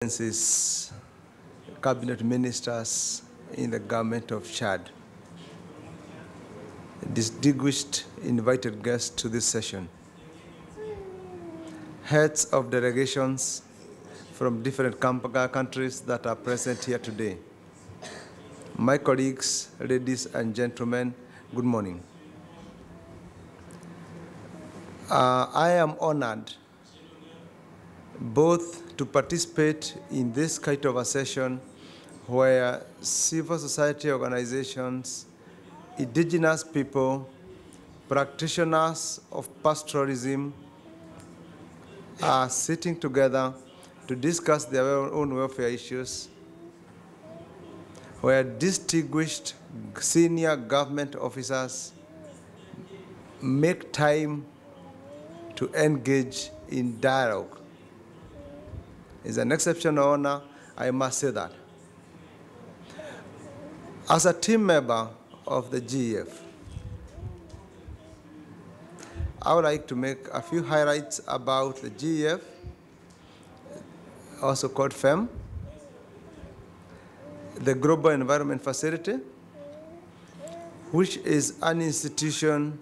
Excellencies, cabinet ministers in the government of Chad, distinguished invited guests to this session, heads of delegations from different countries that are present here today, my colleagues, ladies and gentlemen, good morning. I am honored both to participate in this kind of a session where civil society organizations, indigenous people, practitioners of pastoralism are sitting together to discuss their own welfare issues, where distinguished senior government officers make time to engage in dialogue. It's an exceptional honor, I must say that. As a team member of the GEF, I would like to make a few highlights about the GEF, also called FEM, the Global Environment Facility, which is an institution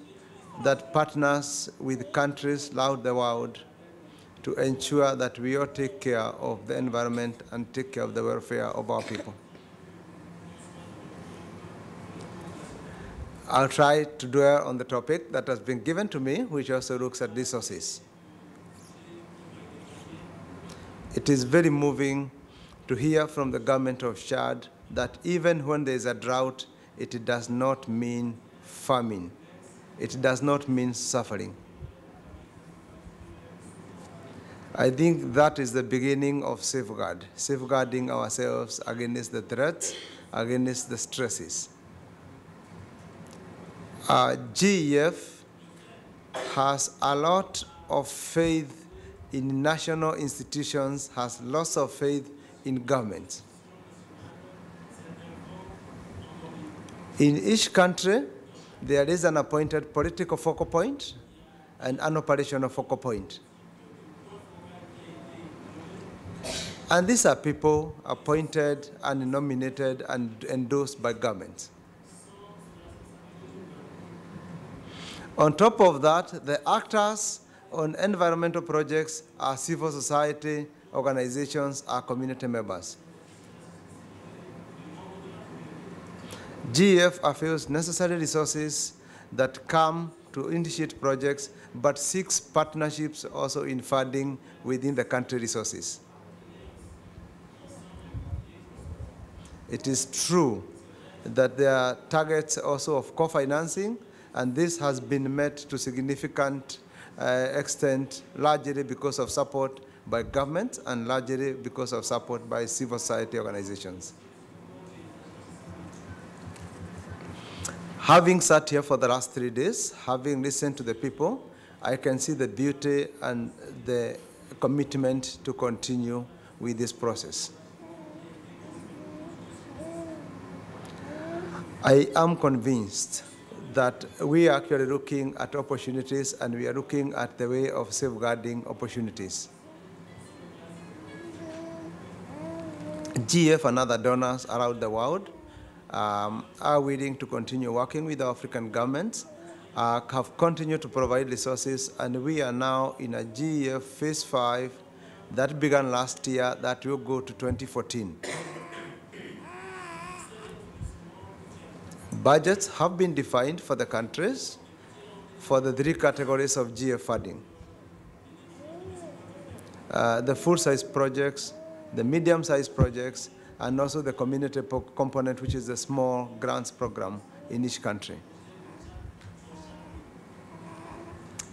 that partners with countries throughout the world to ensure that we all take care of the environment and take care of the welfare of our people. I'll try to dwell on the topic that has been given to me, which also looks at resources. It is very moving to hear from the government of Chad that even when there is a drought, it does not mean famine. It does not mean suffering. I think that is the beginning of safeguarding ourselves against the threats, against the stresses. GEF has a lot of faith in national institutions, has lots of faith in government. In each country, there is an appointed political focal point and an operational focal point. And these are people appointed and nominated and endorsed by governments. On top of that, the actors on environmental projects are civil society organizations, are community members. GEF avails necessary resources that come to initiate projects, but seeks partnerships also in funding within the country resources. It is true that there are targets also of co-financing, and this has been met to significant extent, largely because of support by government and largely because of support by civil society organizations. Having sat here for the last 3 days, having listened to the people, I can see the beauty and the commitment to continue with this process. I am convinced that we are actually looking at opportunities, and we are looking at the way of safeguarding opportunities. GEF and other donors around the world are willing to continue working with the African governments, have continued to provide resources, and we are now in a GEF Phase 5 that began last year that will go to 2014. Budgets have been defined for the countries for the 3 categories of GEF funding. The full-size projects, the medium-sized projects, and also the community component, which is the small grants program in each country.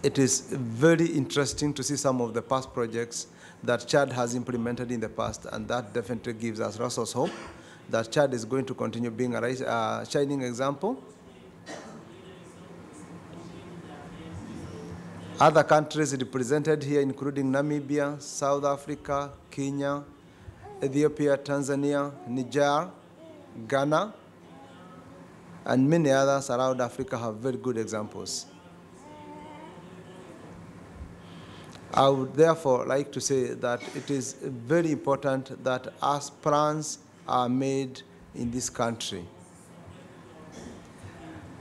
It is very interesting to see some of the past projects that Chad has implemented in the past, and that definitely gives us lots of hope that Chad is going to continue being a shining example. Other countries represented here, including Namibia, South Africa, Kenya, Ethiopia, Tanzania, Niger, Ghana, and many others around Africa have very good examples. I would therefore like to say that it is very important that as plans are made in this country,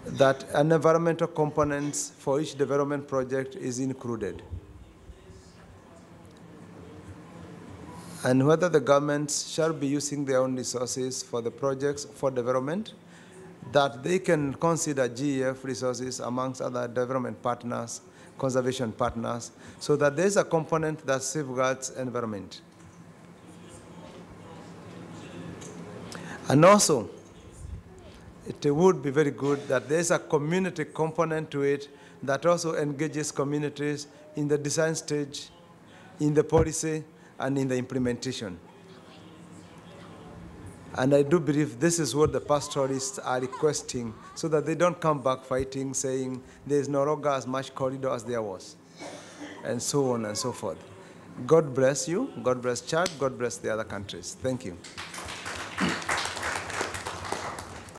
that an environmental components for each development project is included. And whether the governments shall be using their own resources for the projects for development, that they can consider GEF resources amongst other development partners, conservation partners, so that there's a component that safeguards environment. And also, it would be very good that there's a community component to it that also engages communities in the design stage, in the policy, and in the implementation. And I do believe this is what the pastoralists are requesting, so that they don't come back fighting, saying there's no longer as much corridor as there was, and so on and so forth. God bless you. God bless Chad. God bless the other countries. Thank you.